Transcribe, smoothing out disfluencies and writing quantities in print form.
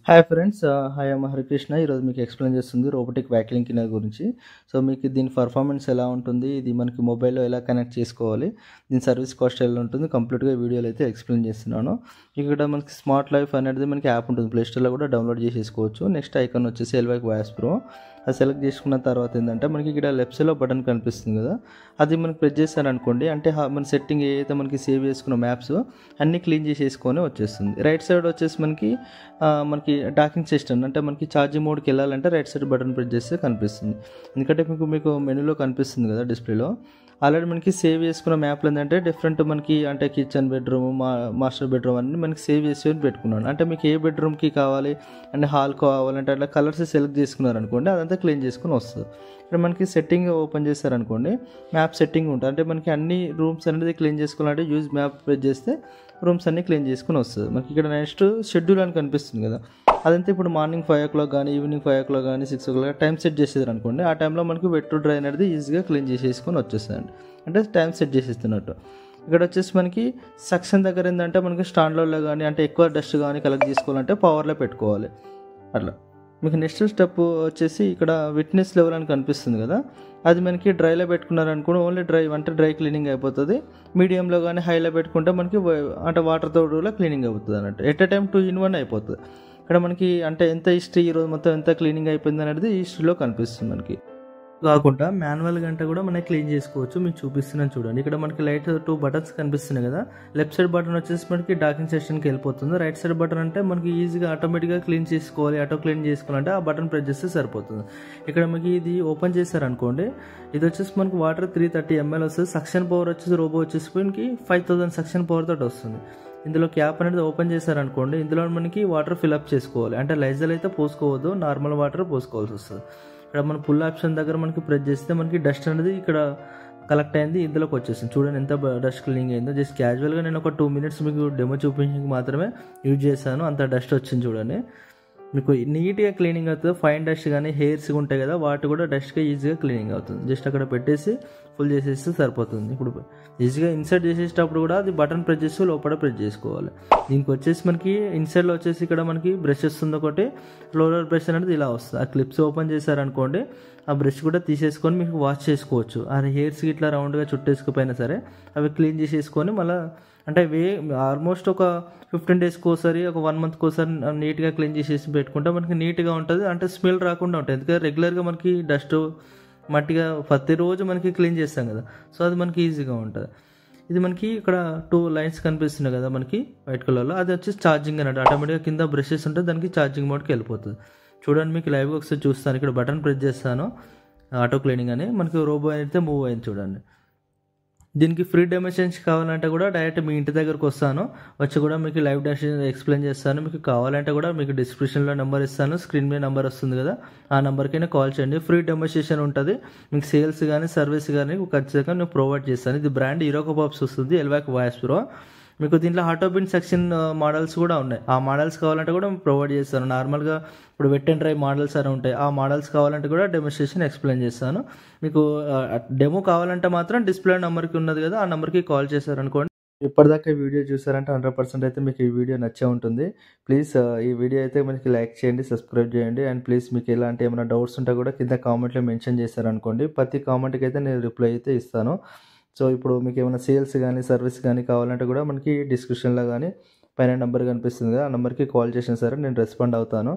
Hi friends, hi అమ్మ హరికృష్ణ. ఈరోజు మీకు ఎక్స్ప్లెయిన్ చేస్తుంది రోబోటిక్ వ్యాక్యూమ్ క్లీనర్ గురించి. సో మీకు దీని పర్ఫార్మెన్స్ ఎలా ఉంటుంది, ఇది మనకి మొబైల్లో ఎలా కనెక్ట్ చేసుకోవాలి, దీని సర్వీస్ కాస్ట్ ఎలా ఉంటుంది, కంప్లీట్గా వీడియోలో అయితే ఎక్స్ప్లెయిన్ చేస్తున్నాను. ఇక్కడ మనకి స్మార్ట్ లైఫ్ అనేది మనకి యాప్ ఉంటుంది, ప్లేస్టోర్లో కూడా డౌన్లోడ్ చేసేసుకోవచ్చు. నెక్స్ట్ ఐకాన్ వచ్చేసి ఎల్వాక్ వాయిస్ ప్రో. అది సెలెక్ట్ చేసుకున్న తర్వాత ఏంటంటే మనకి ఇక్కడ లెఫ్ట్ సైడ్లో బటన్ కనిపిస్తుంది కదా, అది మనకి ప్రెస్ చేశారనుకోండి, అంటే మన సెట్టింగ్ ఏదైతే మనకి సేవ్ చేసుకున్న మ్యాప్స్ అన్నీ క్లీన్ చేసేసుకొని వచ్చేస్తుంది. రైట్ సైడ్ వచ్చేసి మనకి డాకింగ్ సిస్టమ్, అంటే మనకి ఛార్జింగ్ మోడ్కి వెళ్ళాలంటే రైట్ సైడ్ బటన్ ప్రెస్ చేస్తే కనిపిస్తుంది. ఎందుకంటే మీకు మెనూలో కనిపిస్తుంది కదా డిస్ప్లేలో. ఆల్రెడీ మనకి సేవ్ చేసుకున్న మ్యాప్లు ఏంటంటే డిఫరెంట్ మనకి, అంటే కిచెన్ బెడ్రూమ్, మాస్టర్ బెడ్రూమ్ అన్నీ మనకి సేవ్ చేసి పెట్టుకున్నాను. అంటే మీకు ఏ బెడ్రూమ్కి కావాలి అంటే హాల్ కావాలంటే అట్లా కలర్స్ సెలెక్ట్ చేసుకున్నారనుకోండి, అదంతా క్లీన్ చేసుకుని వస్తుంది. ఇక్కడ మనకి సెట్టింగ్ ఓపెన్ చేశారనుకోండి, మ్యాప్ సెట్టింగ్ ఉంటుంది. అంటే మనకి అన్ని రూమ్స్ అనేది క్లీన్ చేసుకోవాలంటే యూజ్ మ్యాప్ ప్రెస్ చేస్తే రూమ్స్ అన్నీ క్లీన్ చేసుకుని వస్తుంది. మనకి ఇక్కడ నెక్స్ట్ షెడ్యూల్ అని కనిపిస్తుంది కదా, అదంతా ఇప్పుడు మార్నింగ్ 5 o'clock కానీ ఈవినింగ్ 5 o'clock కానీ 6 o'clock టైం సెట్ చేసేది అనుకోండి, ఆ టైంలో మనకి వెట్ టు డ్రై అనేది ఈజీగా క్లీన్ చేసేసుకొని వచ్చేస్తుంది. అంటే టైం సెట్ చేసేస్తున్నట్టు. ఇక్కడ వచ్చేసి మనకి సక్షన్ దగ్గర ఏంటంటే మనకి స్టాండ్లో కానీ, అంటే ఎక్కువ డస్ట్ కానీ కలెక్ట్ చేసుకోవాలంటే పవర్లో పెట్టుకోవాలి. అట్లా మీకు నెక్స్ట్ స్టెప్ వచ్చేసి ఇక్కడ విట్నెస్ లెవెల్ అని కనిపిస్తుంది కదా, అది మనకి డ్రైలో పెట్టుకున్నారనుకోండి, ఓన్లీ డ్రై అంటే డ్రై క్లీనింగ్ అయిపోతుంది. మీడియంలో కానీ హైలో పెట్టుకుంటే మనకి అంటే వాటర్తో కూడా క్లీనింగ్ అయిపోతుంది అన్నట్టు. ఎట్ ఎ టైం 2 in 1 అయిపోతుంది. ఇక్కడ మనకి అంటే ఎంత హిస్టరీ ఈరోజు మొత్తం ఎంత క్లీనింగ్ అయిపోయింది అనేది హిస్టరీలో కనిపిస్తుంది. మనకి కాకుండా మాన్యువల్గా అంటే కూడా మనం క్లీన్ చేసుకోవచ్చు. మీకు చూపిస్తున్నాను చూడండి. ఇక్కడ మనకి లైట్ 2 buttons కనిపిస్తున్నాయి కదా, లెఫ్ట్ సైడ్ బటన్ వచ్చేసి మనకి డాకింగ్ సెషన్కి వెళ్ళిపోతుంది. రైట్ సైడ్ బటన్ అంటే మనకి ఈజీగా ఆటోమేటిక్గా క్లీన్ చేసుకోవాలి, ఆటో క్లీన్ చేసుకోవాలంటే ఆ బటన్ ప్రెస్ చేస్తే సరిపోతుంది. ఇక్కడ మనకి ఇది ఓపెన్ చేశారనుకోండి, ఇది వచ్చేసి మనకి వాటర్ 330 ml వస్తుంది. సక్షన్ పవర్ వచ్చేసి రోబో వచ్చేసి మనకి 5000 సక్షన్ పవర్ తోటి వస్తుంది. ఇందులో క్యాప్ అనేది ఓపెన్ చేశారనుకోండి, ఇందులో మనకి వాటర్ ఫిల్అప్ చేసుకోవాలి. అంటే లైజల్ అయితే పోసుకోవద్దు, నార్మల్ వాటర్ పోసుకోవాల్సి వస్తుంది. ఇక్కడ మన పుల్ ఆప్షన్ దగ్గర మనకి ప్రెస్ చేస్తే మనకి డస్ట్ అనేది ఇక్కడ కలెక్ట్ అయింది, ఇందులోకి వచ్చేసింది. చూడండి ఎంత డస్ట్ క్లీనింగ్ అయిందో. జస్ట్ క్యాజువల్గా నేను ఒక 2 minutes మీకు డెమో చూపించడానికి మాత్రమే యూజ్ చేశాను, అంత డస్ట్ వచ్చింది చూడండి. మీకు నీట్గా క్లీనింగ్ అవుతుంది. ఫైన్ డస్ట్ కానీ హెయిర్స్ ఉంటాయి కదా, వాటి కూడా డస్ట్గా ఈజీగా క్లీనింగ్ అవుతుంది. జస్ట్ అక్కడ పెట్టేసి ఫుల్ చేసేస్తే సరిపోతుంది. ఇప్పుడు ఈజీగా ఇన్సర్ట్ చేసేటప్పుడు కూడా అది బటన్ ప్రెస్ చేసి లోపల ప్రెస్ చేసుకోవాలి. దీనికి వచ్చేసి మనకి ఇన్సర్ట్లో వచ్చేసి ఇక్కడ మనకి బ్రష్ వస్తుంది ఒకటి, ఫ్లోరల్ బ్రష్ అనేది ఇలా వస్తుంది. ఆ క్లిప్స్ ఓపెన్ చేశారనుకోండి, ఆ బ్రష్ కూడా తీసేసుకొని మీకు వాష్ చేసుకోవచ్చు. అది హెయిర్స్కి ఇట్లా రౌండ్గా చుట్టేసుకుపోయినా సరే అవి క్లీన్ చేసేసుకొని మళ్ళీ, అంటే ఆల్మోస్ట్ ఒక 15 daysకి ఒకసారి, ఒక 1 monthకి ఒకసారి నీట్గా క్లీన్ చేసేసి పెట్టుకుంటే మనకి నీట్గా ఉంటుంది. అంటే స్మెల్ రాకుండా ఉంటుంది. ఎందుకంటే రెగ్యులర్గా మనకి డస్ట్ మట్టిగా ప్రతిరోజు మనకి క్లీన్ చేస్తాం కదా, సో అది మనకి ఈజీగా ఉంటుంది. ఇది మనకి ఇక్కడ 2 lines కనిపిస్తున్నాయి కదా మనకి వైట్ కలర్లో, అది వచ్చేసి ఛార్జింగ్ అన్నట్టు. ఆటోమేటిక్గా కింద బ్రషెస్ ఉంటే దానికి ఛార్జింగ్ మోడ్కి వెళ్ళిపోతుంది. చూడండి మీకు లైవ్గా ఒకసారి చూస్తాను. ఇక్కడ బటన్ ప్రెస్ చేస్తాను, ఆటో క్లీనింగ్ అని మనకి రోబో అయితే మూవ్ అయింది చూడండి. దీనికి ఫ్రీ డెమోన్స్ట్రేషన్ కావాలంటే కూడా డైరెక్ట్ మీ ఇంటి దగ్గరకు వస్తాను, వచ్చి కూడా మీకు లైవ్ డెమోన్స్ట్రేషన్ ఎక్స్ప్లెయిన్ చేస్తాను. మీకు కావాలంటే కూడా మీకు డిస్క్రిప్షన్లో నెంబర్ ఇస్తాను, స్క్రీన్ మీద నెంబర్ వస్తుంది కదా, ఆ నెంబర్కైనా కాల్ చేయండి. ఫ్రీ డెమోన్స్ట్రేషన్ ఉంటుంది. మీకు సేల్స్ కానీ సర్వీస్ కానీ ఖచ్చితంగా నేను ప్రొవైడ్ చేస్తాను. ఇది బ్రాండ్ హీరోకో పాప్స్ వస్తుంది, ఎల్వాక్ వాయిస్ ప్రో. మీకు దీంట్లో ఆటోబిన్ సెక్షన్ మోడల్స్ కూడా ఉన్నాయి. ఆ మోడల్స్ కావాలంటే కూడా ప్రొవైడ్ చేస్తాను. నార్మల్గా ఇప్పుడు వెట్ అండ్ డ్రై మోడల్స్ అని ఉంటాయి, ఆ మోడల్స్ కావాలంటే కూడా డెమోన్స్ట్రేషన్ ఎక్స్ప్లెయిన్ చేస్తాను. మీకు డెమో కావాలంటే మాత్రం డిస్ప్లే నెంబర్కి ఉన్నది కదా, ఆ నెంబర్కి కాల్ చేశారనుకోండి. ఇప్పటిదాకా ఈ వీడియో చూసారంటే 100% అయితే మీకు ఈ వీడియో నచ్చే ఉంటుంది. ప్లీజ్ ఈ వీడియో అయితే మనకి లైక్ చేయండి, సబ్స్క్రైబ్ చేయండి. అండ్ ప్లీజ్ మీకు ఎలాంటి ఏమైనా డౌట్స్ ఉంటే కూడా కింద కామెంట్లో మెన్షన్ చేశారనుకోండి, ప్రతి కామెంట్కి అయితే నేను రిప్లై అయితే ఇస్తాను. సో ఇప్పుడు మీకు ఏమైనా సేల్స్ కానీ సర్వీస్ కానీ కావాలంటే కూడా మనకి డిస్క్రిప్షన్లో కానీ పైన నెంబర్ కనిపిస్తుంది కదా, ఆ నెంబర్కి కాల్ చేసినా సరే నేను రెస్పాండ్ అవుతాను.